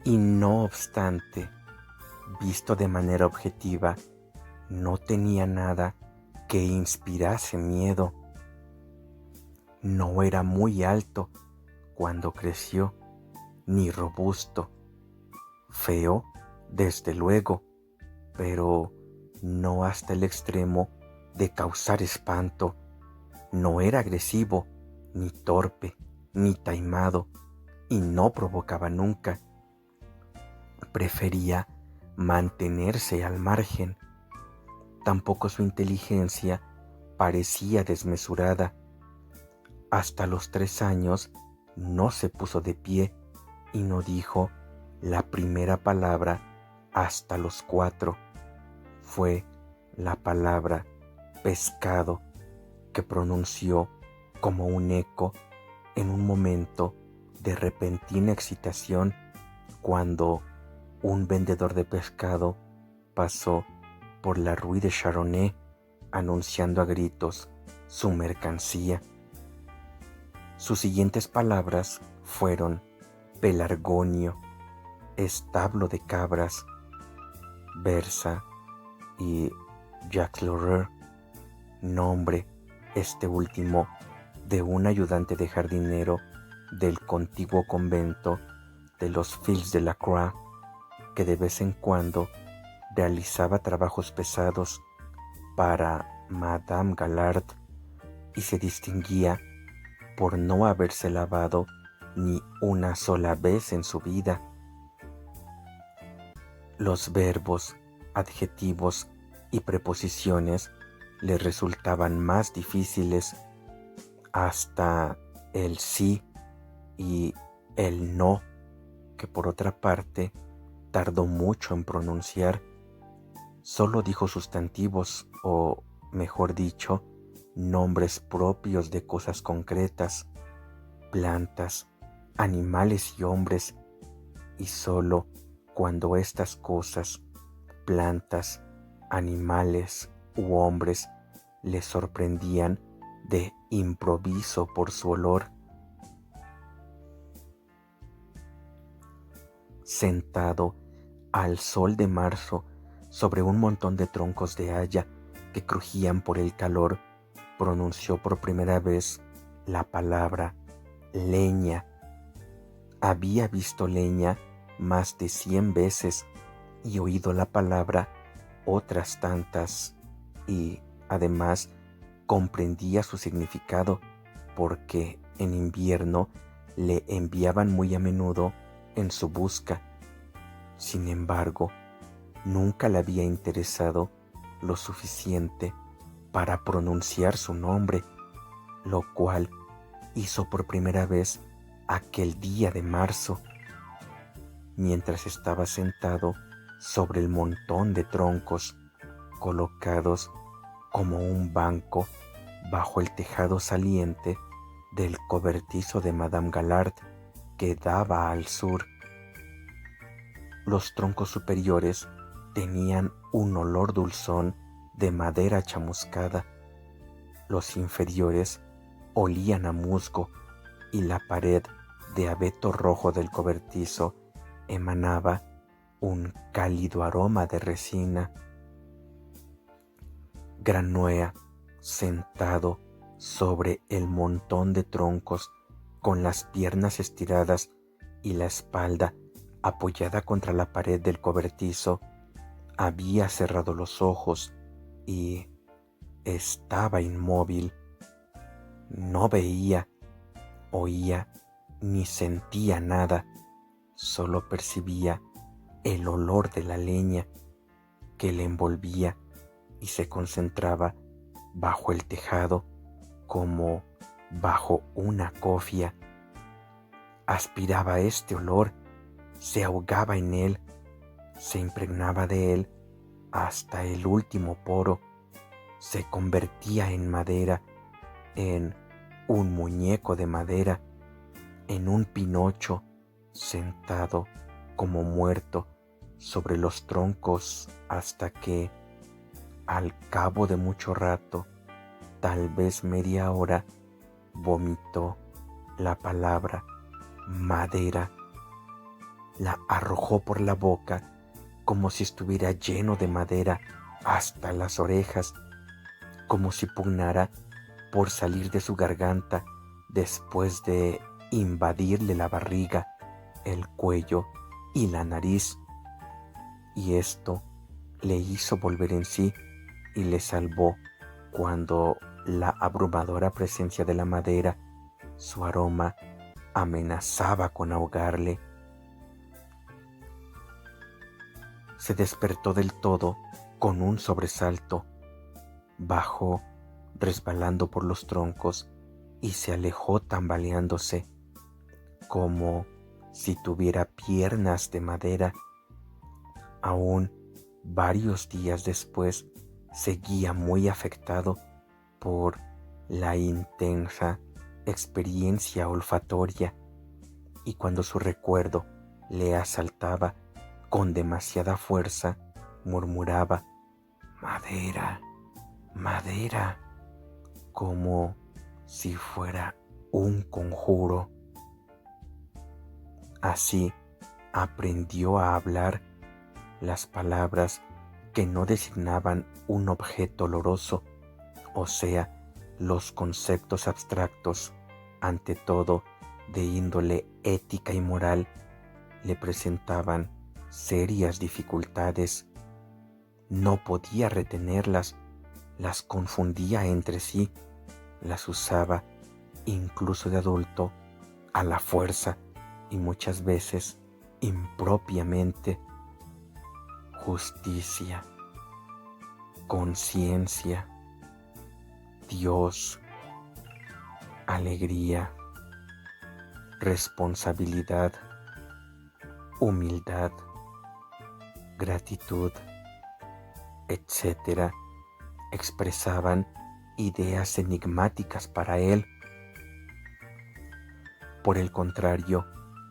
y no obstante, visto de manera objetiva, no tenía nada que inspirase miedo. No era muy alto cuando creció, ni robusto. Feo, desde luego, pero no hasta el extremo de causar espanto. No era agresivo, ni torpe, ni taimado, y no provocaba nunca. Prefería mantenerse al margen. Tampoco su inteligencia parecía desmesurada. Hasta los 3 años no se puso de pie y no dijo la primera palabra hasta los 4. Fue la palabra pescado que pronunció como un eco en un momento de repentina excitación cuando un vendedor de pescado pasó por la Rue de Charonne anunciando a gritos su mercancía. Sus siguientes palabras fueron pelargonio, establo de cabras, Versa y Jacques Loreur, nombre, este último, de un ayudante de jardinero del contiguo convento de los Filles de la Croix, que de vez en cuando realizaba trabajos pesados para Madame Gallard y se distinguía por no haberse lavado ni una sola vez en su vida. Los verbos, adjetivos y preposiciones le resultaban más difíciles, hasta el sí y el no, que por otra parte tardó mucho en pronunciar. Solo dijo sustantivos, o mejor dicho, nombres propios de cosas concretas, plantas, animales y hombres, y solo cuando estas cosas, plantas, animales u hombres le sorprendían de improviso por su olor. Sentado al sol de marzo sobre un montón de troncos de haya que crujían por el calor, pronunció por primera vez la palabra leña. Había visto leña más de 100 veces y oído la palabra otras tantas, y además comprendía su significado porque en invierno le enviaban muy a menudo en su busca. Sin embargo, nunca le había interesado lo suficiente para pronunciar su nombre, lo cual hizo por primera vez aquel día de marzo, mientras estaba sentado sobre el montón de troncos colocados como un banco bajo el tejado saliente del cobertizo de Madame Gallard que daba al sur. Los troncos superiores tenían un olor dulzón de madera chamuscada. Los inferiores olían a musgo y la pared de abeto rojo del cobertizo emanaba un cálido aroma de resina. Granuea, sentado sobre el montón de troncos, con las piernas estiradas y la espalda apoyada contra la pared del cobertizo, había cerrado los ojos y estaba inmóvil. No veía, oía ni sentía nada, solo percibía el olor de la leña que le envolvía y se concentraba bajo el tejado como bajo una cofia. Aspiraba este olor, se ahogaba en él, se impregnaba de él hasta el último poro, se convertía en madera, en un muñeco de madera, en un Pinocho sentado como muerto sobre los troncos, hasta que, al cabo de mucho rato, tal vez media hora, vomitó la palabra madera. la arrojó por la boca como si estuviera lleno de madera hasta las orejas, como si pugnara por salir de su garganta después de invadirle la barriga, el cuello y la nariz. Y esto le hizo volver en sí y le salvó cuando la abrumadora presencia de la madera, su aroma, amenazaba con ahogarle. Se despertó del todo con un sobresalto, bajó resbalando por los troncos y se alejó tambaleándose, como si tuviera piernas de madera. Aún varios días después seguía muy afectado por la intensa experiencia olfatoria, y cuando su recuerdo le asaltaba con demasiada fuerza, murmuraba: madera, madera, como si fuera un conjuro. Así aprendió a hablar las palabras que no designaban un objeto oloroso, o sea, los conceptos abstractos, ante todo de índole ética y moral, le presentaban serias dificultades. No podía retenerlas, las confundía entre sí, las usaba, incluso de adulto, a la fuerza y muchas veces impropiamente. Justicia, conciencia, Dios, alegría, responsabilidad, humildad, gratitud, etc., expresaban ideas enigmáticas para él. Por el contrario,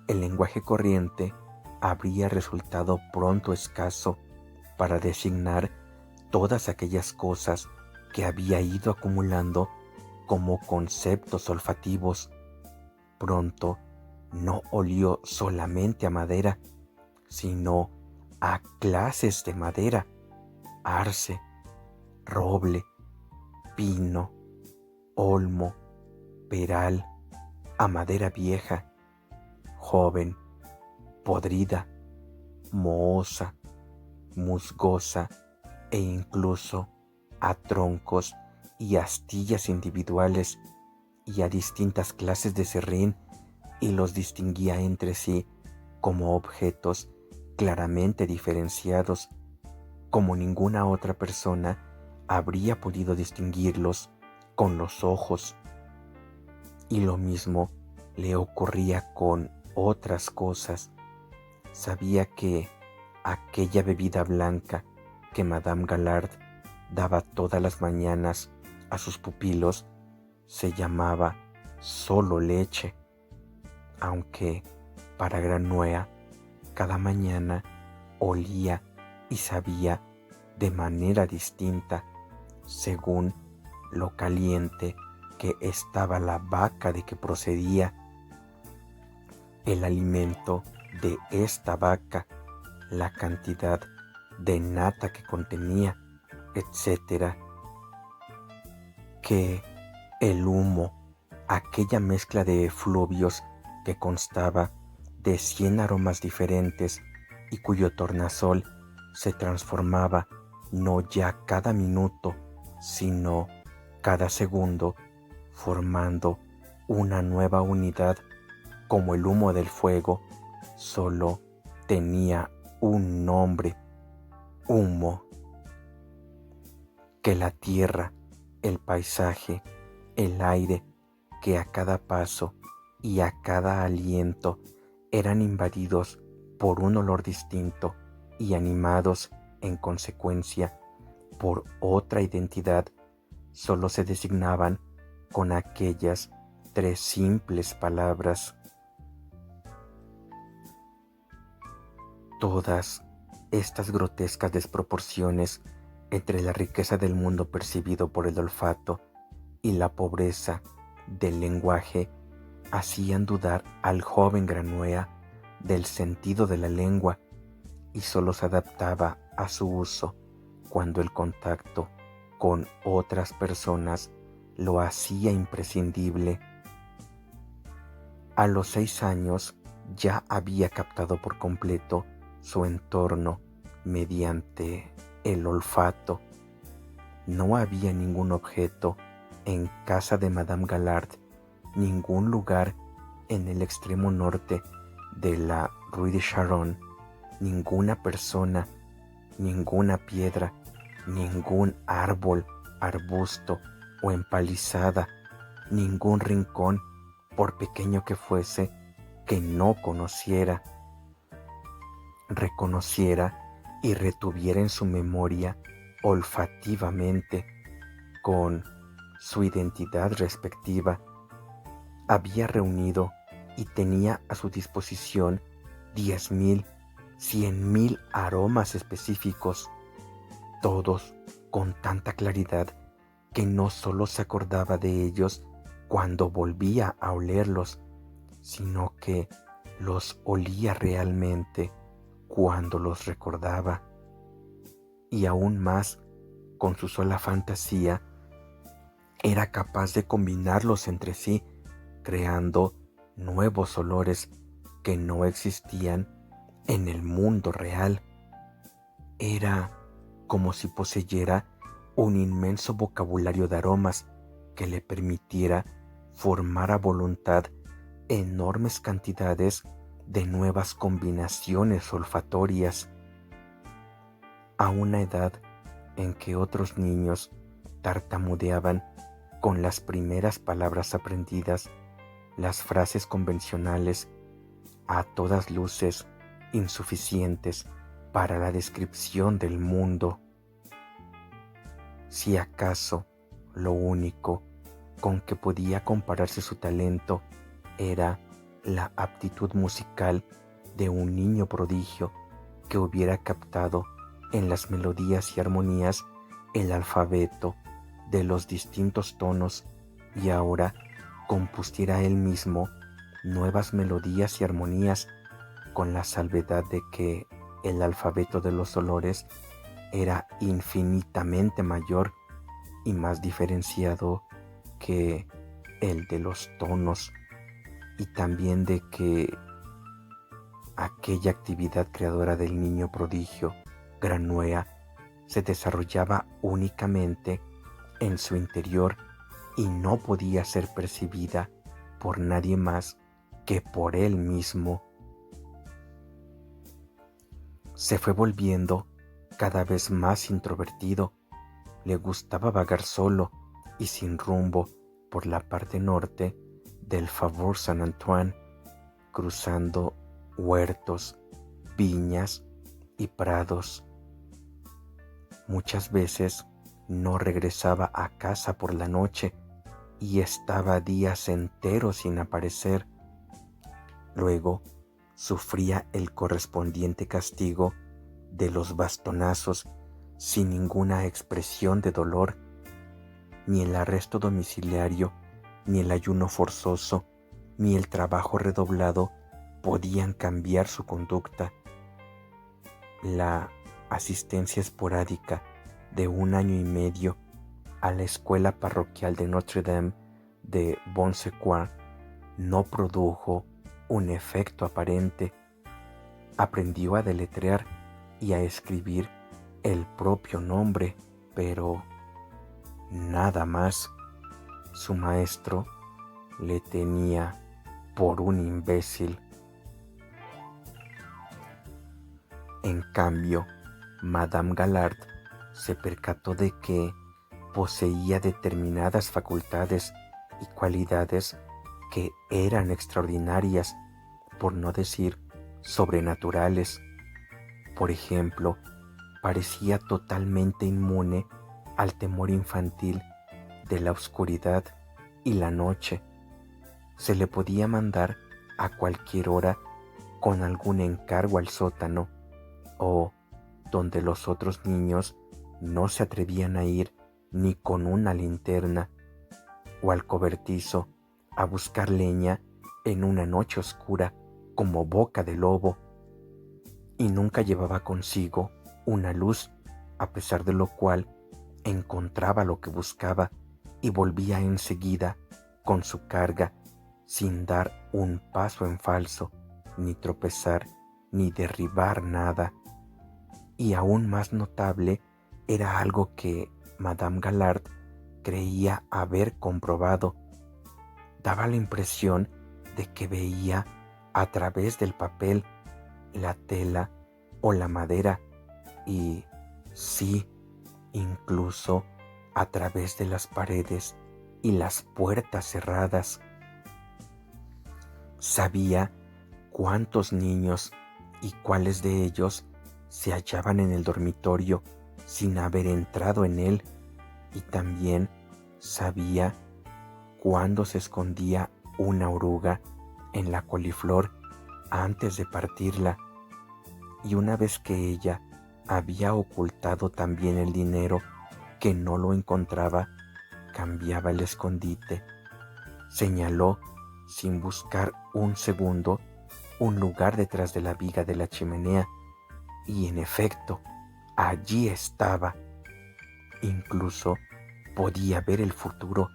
el lenguaje corriente habría resultado pronto escaso para designar todas aquellas cosas que había ido acumulando como conceptos olfativos. Pronto no olió solamente a madera, sino a clases de madera: arce, roble, pino, olmo, peral, a madera vieja, joven, podrida, mohosa, musgosa e incluso a troncos y astillas individuales, y a distintas clases de serrín, y los distinguía entre sí como objetos claramente diferenciados, como ninguna otra persona habría podido distinguirlos con los ojos. Y lo mismo le ocurría con otras cosas. Sabía que aquella bebida blanca que Madame Galard daba todas las mañanas a sus pupilos se llamaba solo leche, aunque para Granuea cada mañana olía y sabía de manera distinta según lo caliente que estaba la vaca de que procedía, el alimento de esta vaca, la cantidad de nata que contenía, etc., que el humo, aquella mezcla de efluvios que constaba de 100 aromas diferentes y cuyo tornasol se transformaba no ya cada minuto, sino cada segundo, formando una nueva unidad, como el humo del fuego, solo tenía un nombre: humo. Que la tierra, el paisaje, el aire, que a cada paso y a cada aliento eran invadidos por un olor distinto y animados, en consecuencia, por otra identidad, solo se designaban con aquellas 3 simples palabras. Todas estas grotescas desproporciones entre la riqueza del mundo percibido por el olfato y la pobreza del lenguaje hacían dudar al joven Granuea del sentido de la lengua y solo se adaptaba a su uso cuando el contacto con otras personas lo hacía imprescindible. A los 6 años ya había captado por completo su entorno mediante el olfato. No había ningún objeto en casa de Madame Gallard, ningún lugar en el extremo norte de la Rue de Charonne, ninguna persona, ninguna piedra, ningún árbol, arbusto o empalizada, ningún rincón, por pequeño que fuese, que no conociera, reconociera y retuviera en su memoria olfativamente con su identidad respectiva. Había reunido y tenía a su disposición 10,000, 100,000 aromas específicos, todos con tanta claridad que no solo se acordaba de ellos cuando volvía a olerlos, sino que los olía realmente cuando los recordaba. Y aún más, con su sola fantasía, era capaz de combinarlos entre sí, creando nuevos olores que no existían en el mundo real. Era como si poseyera un inmenso vocabulario de aromas que le permitiera formar a voluntad enormes cantidades de nuevas combinaciones olfatorias. A una edad en que otros niños tartamudeaban con las primeras palabras aprendidas, las frases convencionales, a todas luces insuficientes para la descripción del mundo. Si acaso lo único con que podía compararse su talento era la aptitud musical de un niño prodigio que hubiera captado en las melodías y armonías el alfabeto de los distintos tonos y ahora compusiera él mismo nuevas melodías y armonías, con la salvedad de que el alfabeto de los olores era infinitamente mayor y más diferenciado que el de los tonos, y también de que aquella actividad creadora del niño prodigio, Granuea, se desarrollaba únicamente en su interior y no podía ser percibida por nadie más que por él mismo. Se fue volviendo cada vez más introvertido. Le gustaba vagar solo y sin rumbo por la parte norte del Faubourg Saint-Antoine, cruzando huertos, viñas y prados. Muchas veces no regresaba a casa por la noche y estaba días enteros sin aparecer. Luego sufría el correspondiente castigo de los bastonazos sin ninguna expresión de dolor. Ni el arresto domiciliario, ni el ayuno forzoso, ni el trabajo redoblado podían cambiar su conducta. La asistencia esporádica de 1 año y medio a la escuela parroquial de Notre-Dame de Bon-Secours no produjo un efecto aparente. Aprendió a deletrear y a escribir el propio nombre, pero nada más. Su maestro le tenía por un imbécil. En cambio, Madame Gallard se percató de que poseía determinadas facultades y cualidades que eran extraordinarias, por no decir sobrenaturales. Por ejemplo, parecía totalmente inmune al temor infantil de la oscuridad y la noche. Se le podía mandar a cualquier hora con algún encargo al sótano, o donde los otros niños no se atrevían a ir ni con una linterna, o al cobertizo a buscar leña en una noche oscura, como boca de lobo, y nunca llevaba consigo una luz, a pesar de lo cual encontraba lo que buscaba y volvía enseguida con su carga, sin dar un paso en falso, ni tropezar, ni derribar nada. Y aún más notable era algo que Madame Gallard creía haber comprobado. Daba la impresión de que veía a través del papel, la tela o la madera y, sí, incluso a través de las paredes y las puertas cerradas. Sabía cuántos niños y cuáles de ellos se hallaban en el dormitorio sin haber entrado en él, y también sabía cuándo se escondía una oruga en la coliflor antes de partirla, y una vez que ella había ocultado también el dinero que no lo encontraba, cambiaba el escondite. Señaló, sin buscar un segundo, un lugar detrás de la viga de la chimenea, y en efecto, allí estaba. Incluso podía ver el futuro,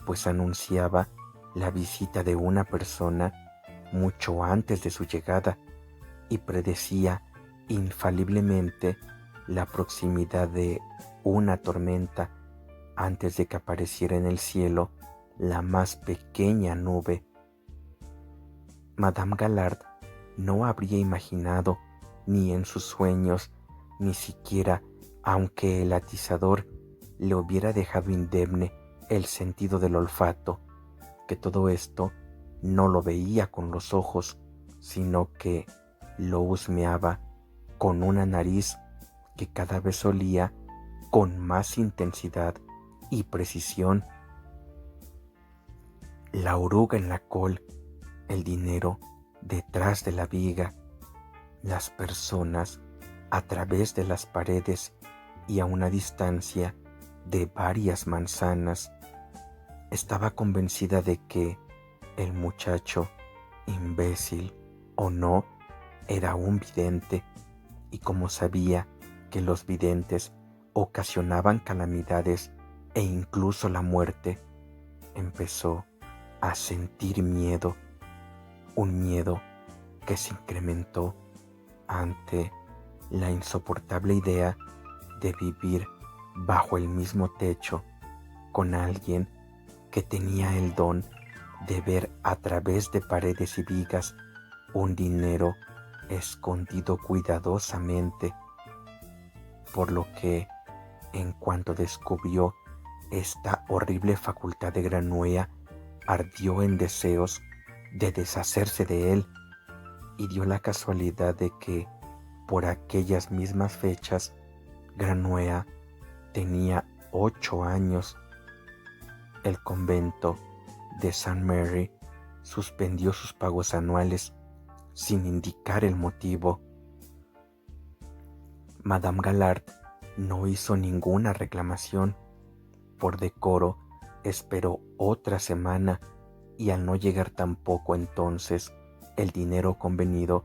pues anunciaba la visita de una persona mucho antes de su llegada y predecía infaliblemente la proximidad de una tormenta antes de que apareciera en el cielo la más pequeña nube. Madame Gallard no habría imaginado, ni en sus sueños, ni siquiera aunque el atizador le hubiera dejado indemne el sentido del olfato, que todo esto no lo veía con los ojos, sino que lo husmeaba con una nariz que cada vez olía con más intensidad y precisión. La oruga en la col, el dinero detrás de la viga, las personas a través de las paredes y a una distancia de varias manzanas. Estaba convencida de que el muchacho, imbécil o no, era un vidente, y como sabía que los videntes ocasionaban calamidades e incluso la muerte, empezó a sentir miedo, un miedo que se incrementó ante la insoportable idea de vivir bajo el mismo techo con alguien que tenía el don de ver a través de paredes y vigas un dinero escondido cuidadosamente, por lo que, en cuanto descubrió esta horrible facultad de Granuea, ardió en deseos de deshacerse de él, y dio la casualidad de que, por aquellas mismas fechas, Granuea tenía 8 años. El convento de St. Mary suspendió sus pagos anuales sin indicar el motivo. Madame Gallard no hizo ninguna reclamación. Por decoro, esperó otra semana, y al no llegar tampoco entonces el dinero convenido,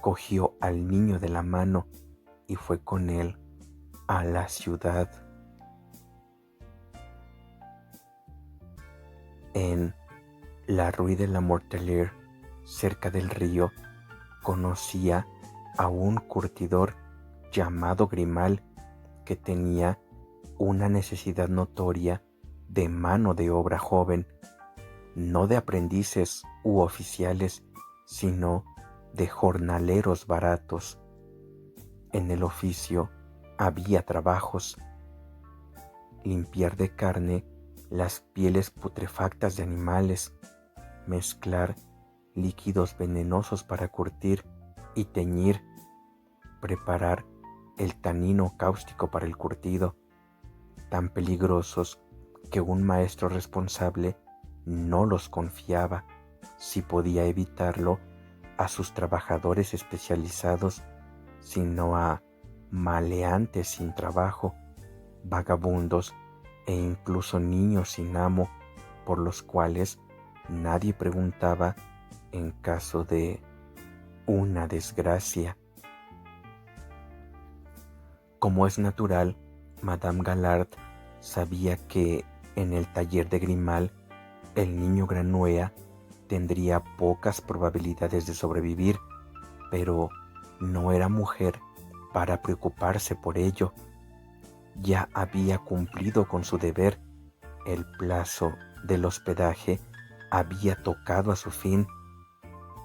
cogió al niño de la mano y fue con él a la ciudad. En la Rue de la Mortellerie, cerca del río, conocía a un curtidor llamado Grimal, que tenía una necesidad notoria de mano de obra joven, no de aprendices u oficiales, sino de jornaleros baratos. En el oficio había trabajos: limpiar de carne las pieles putrefactas de animales, mezclar líquidos venenosos para curtir y teñir, preparar el tanino cáustico para el curtido, tan peligrosos que un maestro responsable no los confiaba, si podía evitarlo, a sus trabajadores especializados, sino a maleantes sin trabajo, vagabundos e incluso niños sin amo, por los cuales nadie preguntaba en caso de una desgracia. Como es natural, Madame Galard sabía que en el taller de Grimal el niño Granuea tendría pocas probabilidades de sobrevivir, pero no era mujer para preocuparse por ello. Ya había cumplido con su deber. El plazo del hospedaje había tocado a su fin.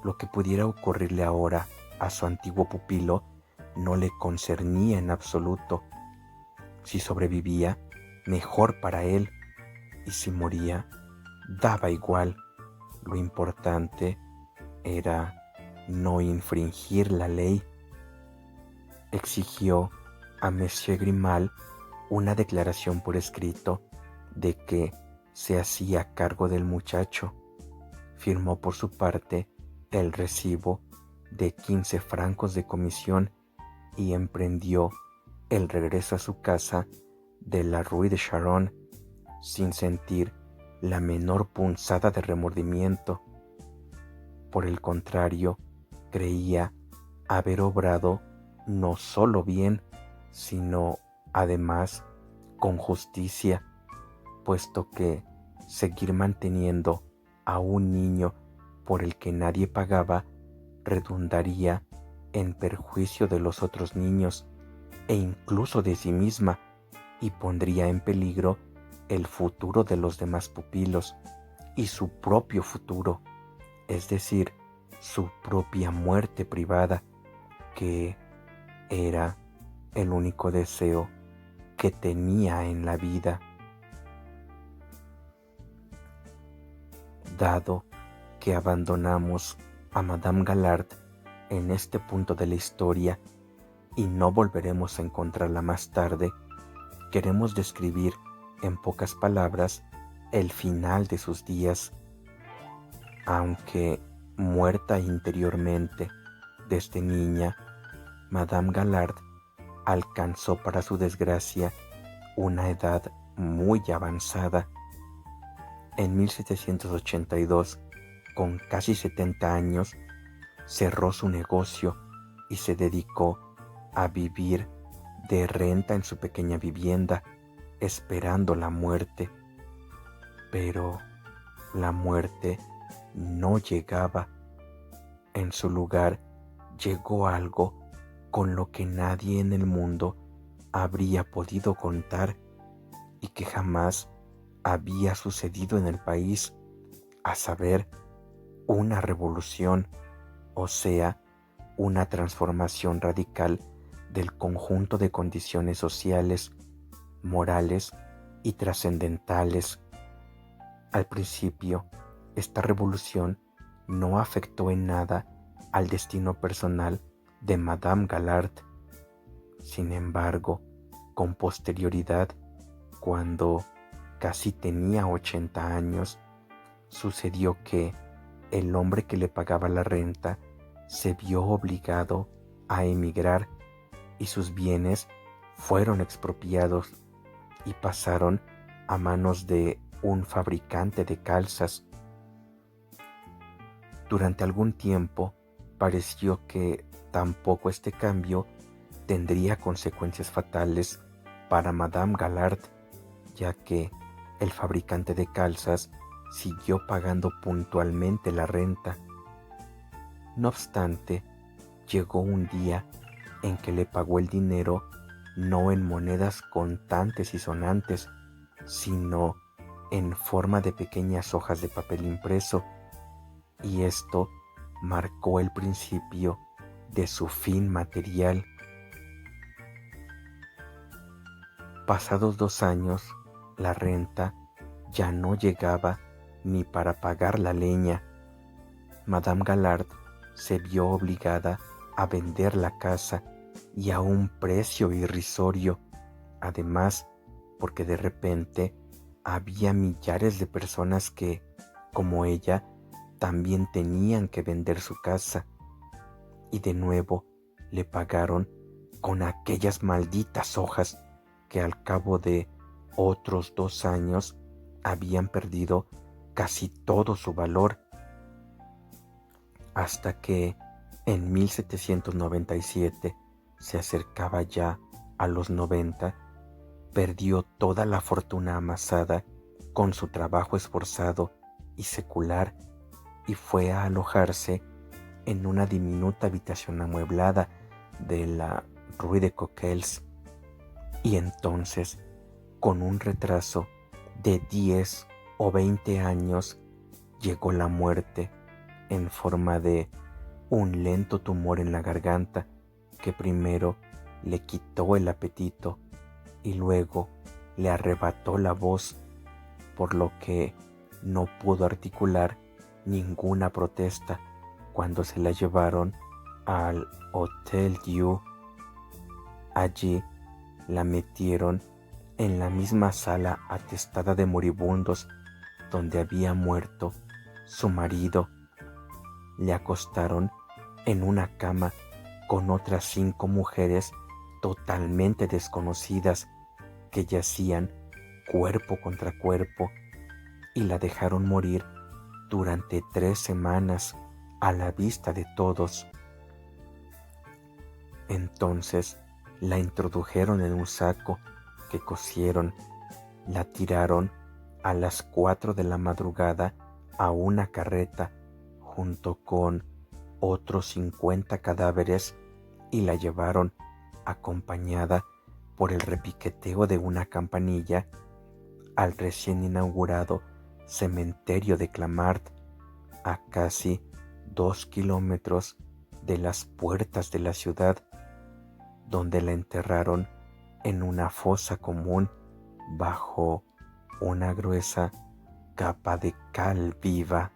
Lo que pudiera ocurrirle ahora a su antiguo pupilo no le concernía en absoluto. Si sobrevivía, mejor para él, y si moría, daba igual. Lo importante era no infringir la ley. Exigió a Monsieur Grimal una declaración por escrito de que se hacía cargo del muchacho. Firmó por su parte el recibo de 15 francos de comisión y emprendió el regreso a su casa de la Rue de Charonne sin sentir la menor punzada de remordimiento. Por el contrario, creía haber obrado no solo bien, sino además con justicia, puesto que seguir manteniendo a un niño por el que nadie pagaba redundaría en perjuicio de los otros niños e incluso de sí misma, y pondría en peligro el futuro de los demás pupilos y su propio futuro, es decir, su propia muerte privada, que era el único deseo que tenía en la vida. Dado que abandonamos a Madame Galard en este punto de la historia y no volveremos a encontrarla más tarde, queremos describir en pocas palabras el final de sus días. Aunque muerta interiormente desde niña, Madame Galard alcanzó para su desgracia una edad muy avanzada. En 1782, con casi 70 años, cerró su negocio y se dedicó a vivir de renta en su pequeña vivienda, esperando la muerte. Pero la muerte no llegaba. En su lugar llegó algo con lo que nadie en el mundo habría podido contar y que jamás había sucedido en el país, a saber, una revolución, o sea, una transformación radical del conjunto de condiciones sociales, morales y trascendentales. Al principio, esta revolución no afectó en nada al destino personal de Madame Galard. Sin embargo, con posterioridad, cuando casi tenía 80 años, sucedió que el hombre que le pagaba la renta se vio obligado a emigrar y sus bienes fueron expropiados y pasaron a manos de un fabricante de calzas. Durante algún tiempo pareció que tampoco este cambio tendría consecuencias fatales para Madame Galard, ya que el fabricante de calzas siguió pagando puntualmente la renta. No obstante, llegó un día en que le pagó el dinero no en monedas contantes y sonantes, sino en forma de pequeñas hojas de papel impreso, y esto marcó el principio de su fin material. Pasados 2 años, la renta ya no llegaba ni para pagar la leña. Madame Galard se vio obligada a vender la casa y a un precio irrisorio, además porque de repente había millares de personas que, como ella, también tenían que vender su casa, y de nuevo le pagaron con aquellas malditas hojas que al cabo de otros 2 años habían perdido casi todo su valor, hasta que En 1797 se acercaba ya a los 90, perdió toda la fortuna amasada con su trabajo esforzado y secular y fue a alojarse en una diminuta habitación amueblada de la Rue de Coquelles. Y entonces, con un retraso de 10 o 20 años, llegó la muerte en forma de un lento tumor en la garganta que primero le quitó el apetito y luego le arrebató la voz, por lo que no pudo articular ninguna protesta cuando se la llevaron al Hotel Dieu. Allí la metieron en la misma sala atestada de moribundos donde había muerto su marido. Le acostaron en una cama con otras 5 mujeres totalmente desconocidas que yacían cuerpo contra cuerpo y la dejaron morir durante 3 semanas a la vista de todos. Entonces la introdujeron en un saco que cosieron, la tiraron a las 4 de la madrugada a una carreta junto con otros 50 cadáveres y la llevaron acompañada por el repiqueteo de una campanilla al recién inaugurado cementerio de Clamart, a casi 2 kilómetros de las puertas de la ciudad, donde la enterraron en una fosa común bajo una gruesa capa de cal viva.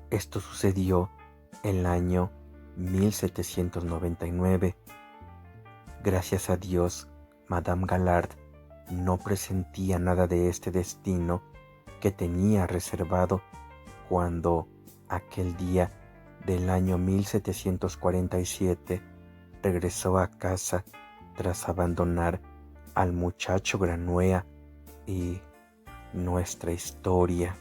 Esto sucedió en el año 1799. Gracias a Dios, Madame Gallard no presentía nada de este destino que tenía reservado cuando aquel día del año 1747 regresó a casa tras abandonar al muchacho Granuea y nuestra historia.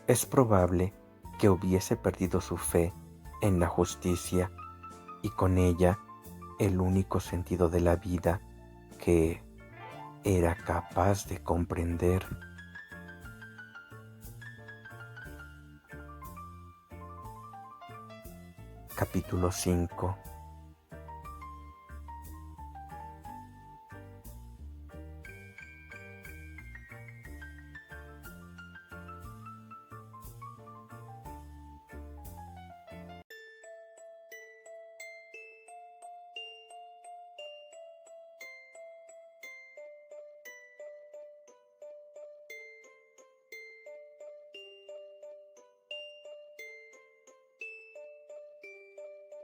Es probable que hubiese perdido su fe en la justicia y con ella el único sentido de la vida que era capaz de comprender. Capítulo 5.